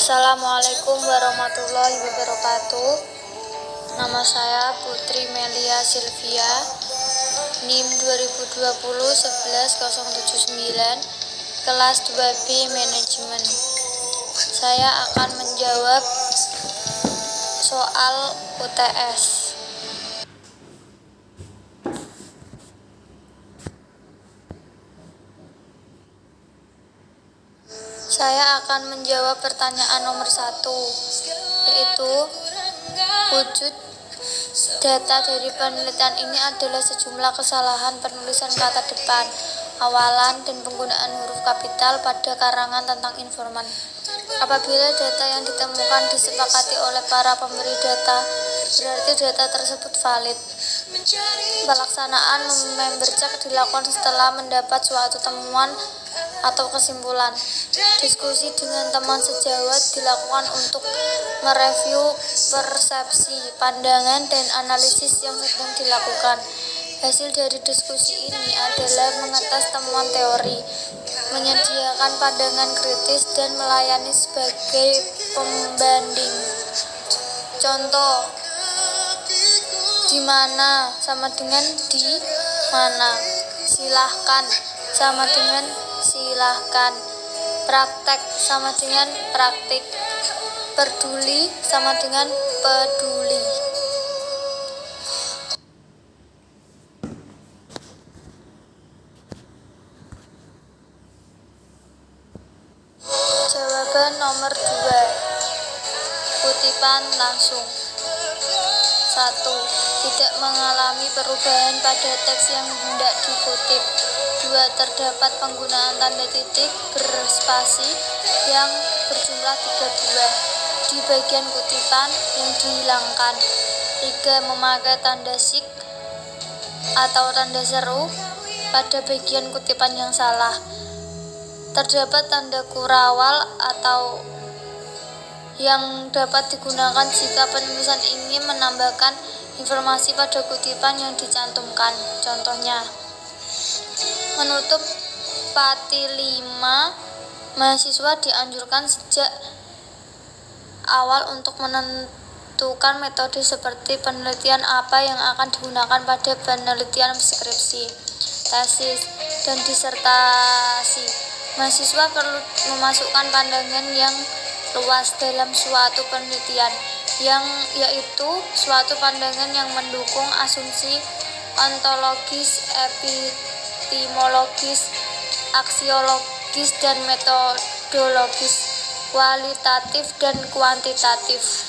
Assalamualaikum warahmatullahi wabarakatuh. Nama saya Putri Melia Silvia, NIM 2020-11079, kelas 2B Manajemen. Saya akan menjawab soal UTS. Saya akan menjawab pertanyaan nomor 1, yaitu wujud data dari penelitian ini adalah sejumlah kesalahan penulisan kata depan, awalan, dan penggunaan huruf kapital pada karangan tentang informan. Apabila data yang ditemukan disepakati oleh para pemberi data, berarti data tersebut valid. Pelaksanaan member check dilakukan setelah mendapat suatu temuan atau kesimpulan. Diskusi dengan teman sejawat dilakukan untuk mereview persepsi, pandangan, dan analisis yang sedang dilakukan. Hasil dari diskusi ini adalah mengetes temuan teori, menyediakan pandangan kritis, dan melayani sebagai pembanding. Contoh, di mana sama dengan di mana, silahkan sama dengan silahkan, praktek sama dengan praktik, peduli sama dengan peduli. Jawaban nomor 2, kutipan langsung. 1. Tidak mengalami perubahan pada teks yang hendak dikutip. 2. Terdapat penggunaan tanda titik berspasi yang berjumlah 32 di bagian kutipan yang dihilangkan. 3. Memakai tanda sig atau tanda seru pada bagian kutipan yang salah. Terdapat tanda kurawal atau yang dapat digunakan jika penulisan ingin menambahkan informasi pada kutipan yang dicantumkan. Contohnya, menutup pati 5, mahasiswa dianjurkan sejak awal untuk menentukan metode seperti penelitian apa yang akan digunakan pada penelitian skripsi, tesis, dan disertasi. Mahasiswa perlu memasukkan pandangan yang luas dalam suatu penelitian, yaitu suatu pandangan yang mendukung asumsi ontologis, epistemologis, aksiologis, dan metodologis, kualitatif dan kuantitatif.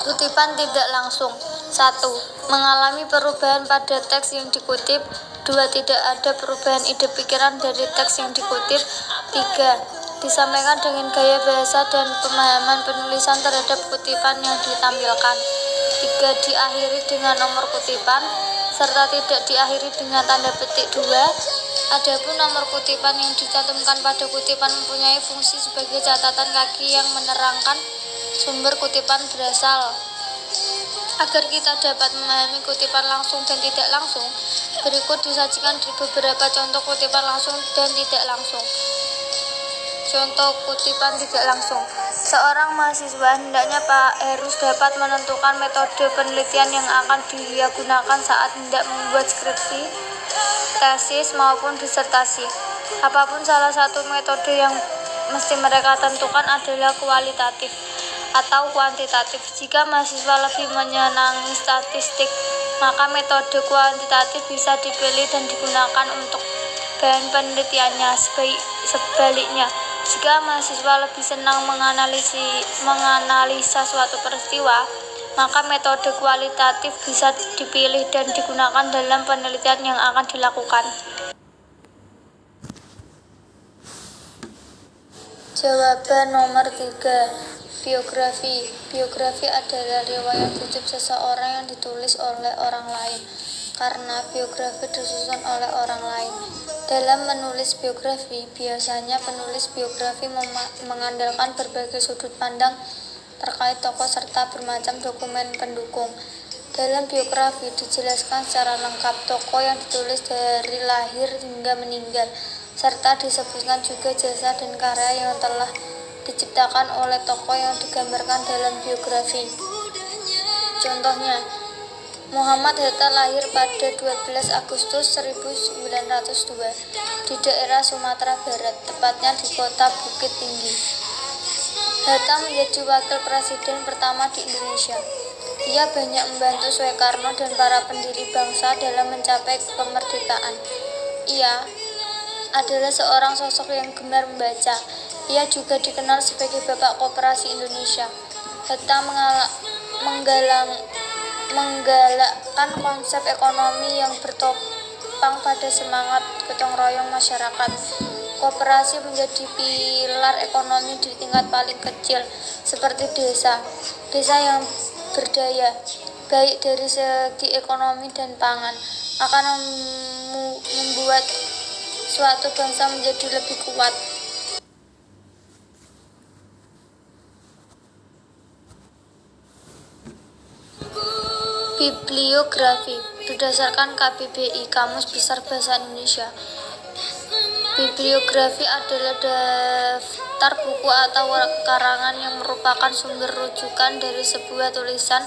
Kutipan tidak langsung. 1. Mengalami perubahan pada teks yang dikutip. 2. Tidak ada perubahan ide pikiran dari teks yang dikutip. 3. Disampaikan dengan gaya bahasa dan pemahaman penulisan terhadap kutipan yang ditampilkan. 3. Diakhiri dengan nomor kutipan, serta tidak diakhiri dengan tanda petik 2. Adapun nomor kutipan yang dicantumkan pada kutipan mempunyai fungsi sebagai catatan kaki yang menerangkan sumber kutipan berasal. Agar kita dapat memahami kutipan langsung dan tidak langsung, berikut disajikan beberapa contoh kutipan langsung dan tidak langsung. Contoh kutipan tidak langsung. Seorang mahasiswa hendaknya harus dapat menentukan metode penelitian yang akan dia gunakan saat hendak membuat skripsi, tesis, maupun disertasi. Apapun salah satu metode yang mesti mereka tentukan adalah kualitatif atau kuantitatif. Jika mahasiswa lebih menyenangi statistik, maka metode kuantitatif bisa dipilih dan digunakan untuk bahan penelitiannya. Sebaliknya, jika mahasiswa lebih senang menganalisa suatu peristiwa, maka metode kualitatif bisa dipilih dan digunakan dalam penelitian yang akan dilakukan. Jawaban nomor 3, biografi. Biografi adalah riwayat hidup seseorang yang ditulis oleh orang lain, karena biografi disusun oleh orang lain. Dalam menulis biografi, biasanya penulis biografi mengandalkan berbagai sudut pandang terkait tokoh serta bermacam dokumen pendukung. Dalam biografi dijelaskan secara lengkap tokoh yang ditulis dari lahir hingga meninggal, serta disebutkan juga jasa dan karya yang telah diciptakan oleh tokoh yang digambarkan dalam biografi. Contohnya, Muhammad Hatta lahir pada 12 Agustus 1902 di daerah Sumatera Barat, tepatnya di kota Bukit Tinggi. Hatta menjadi wakil presiden pertama di Indonesia. Ia banyak membantu Soekarno dan para pendiri bangsa dalam mencapai kemerdekaan. Ia adalah seorang sosok yang gemar membaca. Ia juga dikenal sebagai Bapak Koperasi Indonesia. Hatta menggalakkan konsep ekonomi yang bertopang pada semangat gotong royong masyarakat. Koperasi menjadi pilar ekonomi di tingkat paling kecil, seperti desa yang berdaya, baik dari segi ekonomi dan pangan, akan membuat suatu bangsa menjadi lebih kuat. Bibliografi berdasarkan KBBI, Kamus Besar Bahasa Indonesia. Bibliografi adalah daftar buku atau karangan yang merupakan sumber rujukan dari sebuah tulisan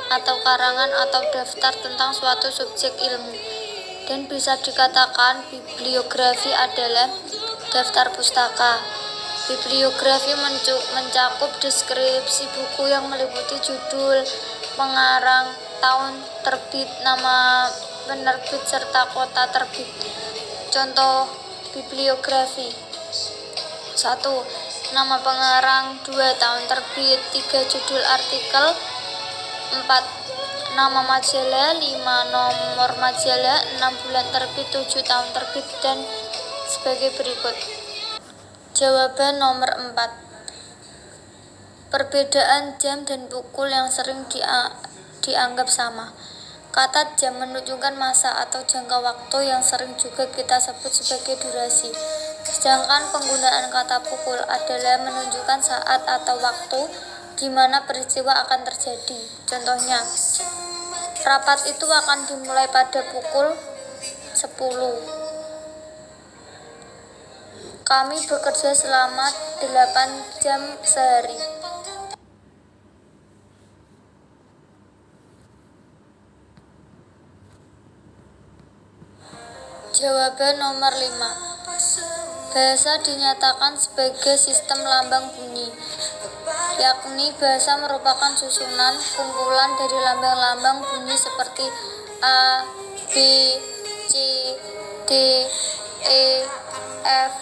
atau karangan atau daftar tentang suatu subjek ilmu. Dan bisa dikatakan bibliografi adalah daftar pustaka. Bibliografi mencakup deskripsi buku yang meliputi judul, pengarang, tahun terbit, nama penerbit, serta kota terbit. Contoh bibliografi: 1. Nama pengarang, 2. Tahun terbit, 3. Judul artikel, 4. Nama majalah, 5. Nomor majalah, 6. Bulan terbit, 7. Tahun terbit, dan sebagai berikut. Jawaban nomor 4. Perbedaan jam dan pukul yang sering dianggap sama. Kata jam menunjukkan masa atau jangka waktu yang sering juga kita sebut sebagai durasi. Sedangkan penggunaan kata pukul adalah menunjukkan saat atau waktu di mana peristiwa akan terjadi. Contohnya, rapat itu akan dimulai pada pukul 10. Kami bekerja selama 8 jam sehari. Jawaban nomor 5. Bahasa dinyatakan sebagai sistem lambang bunyi, yakni bahasa merupakan susunan kumpulan dari lambang-lambang bunyi seperti A, B, C, D, E, F,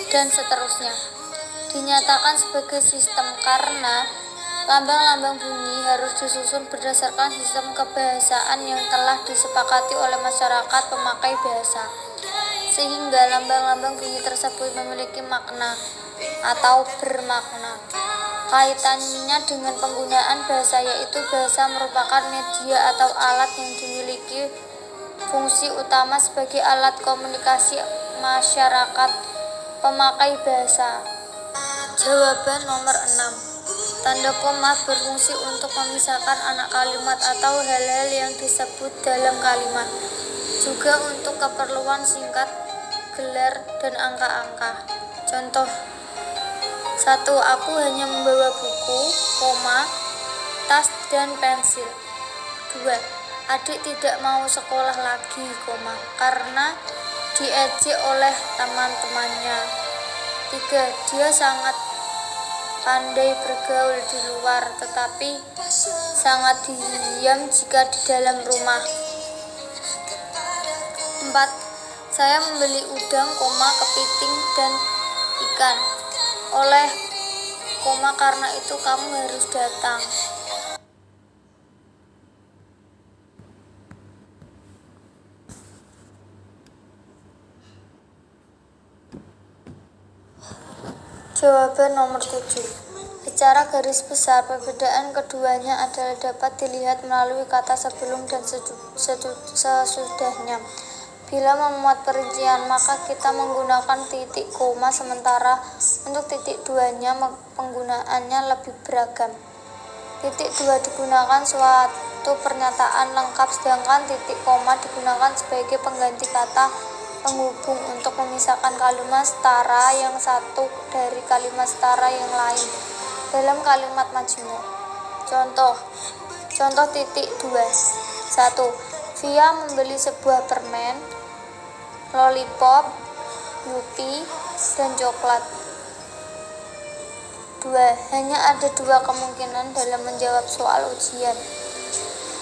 dan seterusnya. Dinyatakan sebagai sistem karena lambang-lambang bunyi harus disusun berdasarkan sistem kebahasaan yang telah disepakati oleh masyarakat pemakai bahasa, sehingga lambang-lambang bunyi tersebut memiliki makna atau bermakna. Kaitannya dengan penggunaan bahasa, yaitu bahasa merupakan media atau alat yang dimiliki fungsi utama sebagai alat komunikasi masyarakat pemakai bahasa. Jawaban nomor 6. Tanda koma berfungsi untuk memisahkan anak kalimat atau hal-hal yang disebut dalam kalimat, juga untuk keperluan singkat, gelar, dan angka-angka. Contoh: 1. Aku hanya membawa buku, tas, dan pensil. 2. Adik tidak mau sekolah lagi, karena diejek oleh teman-temannya. 3. Dia sangat pandai bergaul di luar, tetapi sangat diam jika di dalam rumah. 4. Saya membeli udang, kepiting, dan ikan. Karena itu kamu harus datang. Jawaban nomor 7. Secara garis besar, perbedaan keduanya adalah dapat dilihat melalui kata sebelum dan sesudahnya. Bila memuat perincian, maka kita menggunakan titik koma, sementara untuk titik duanya penggunaannya lebih beragam. Titik 2 digunakan suatu pernyataan lengkap, sedangkan titik koma digunakan sebagai pengganti kata penghubung untuk memisahkan kalimat setara yang satu dari kalimat setara yang lain dalam kalimat majmuk. Contoh titik 2. 1. Via membeli sebuah permen, lollipop, Yupi, dan coklat. 2. Hanya ada dua kemungkinan dalam menjawab soal ujian,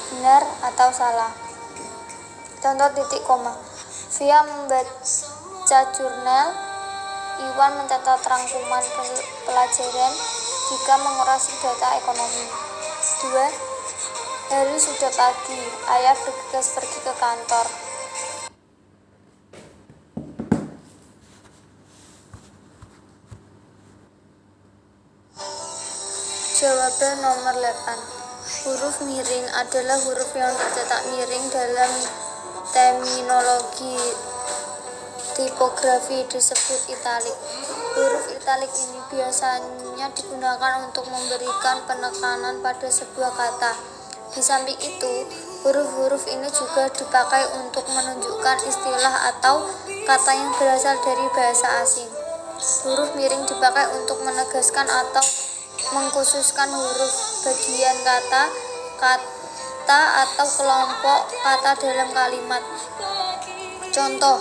benar atau salah. Contoh titik koma. Via membaca jurnal, Iwan mencatat rangkuman pelajaran jika mengurasi data ekonomi. 2. Hari sudah pagi, ayah bergegas pergi ke kantor. Jawaban nomor 8. Huruf miring adalah huruf yang tercetak miring. Dalam terminologi tipografi disebut italik. Huruf italik ini biasanya digunakan untuk memberikan penekanan pada sebuah kata. Di samping itu, huruf-huruf ini juga dipakai untuk menunjukkan istilah atau kata yang berasal dari bahasa asing. Huruf miring dipakai untuk menegaskan atau mengkhususkan huruf bagian kata atau kelompok kata dalam kalimat. Contoh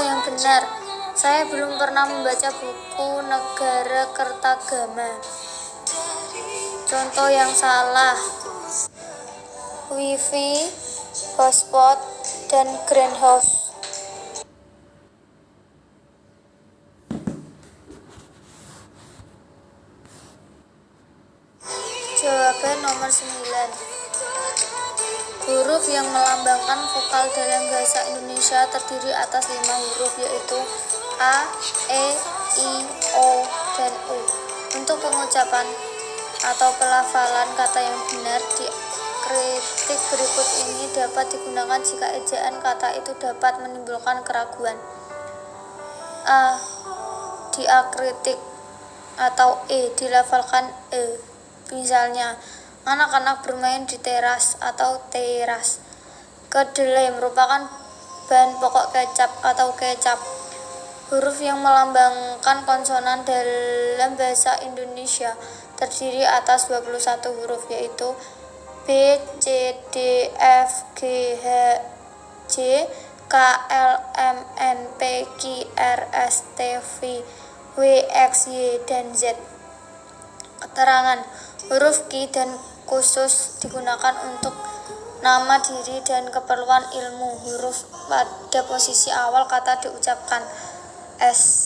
yang benar. Saya belum pernah membaca buku Negara Kertagama. Contoh yang salah. Wifi, hotspot, dan greenhouse. Jawaban nomor 9. Huruf yang melambangkan vokal dalam bahasa Indonesia terdiri atas 5 huruf, yaitu A, E, I, O, dan U. Untuk pengucapan atau pelafalan kata yang benar, dikritik berikut ini dapat digunakan jika ejaan kata itu dapat menimbulkan keraguan. A. Diakritik atau E. Dilafalkan E. Misalnya, anak-anak bermain di teras atau teras. Kedelai merupakan bahan pokok kecap atau kecap. Huruf yang melambangkan konsonan dalam bahasa Indonesia terdiri atas 21 huruf, yaitu B, C, D, F, G, H, J, K, L, M, N, P, Q, R, S, T, V, W, X, Y, dan Z. Keterangan. Huruf Q dan khusus digunakan untuk nama diri dan keperluan ilmu. Huruf pada posisi awal kata diucapkan S.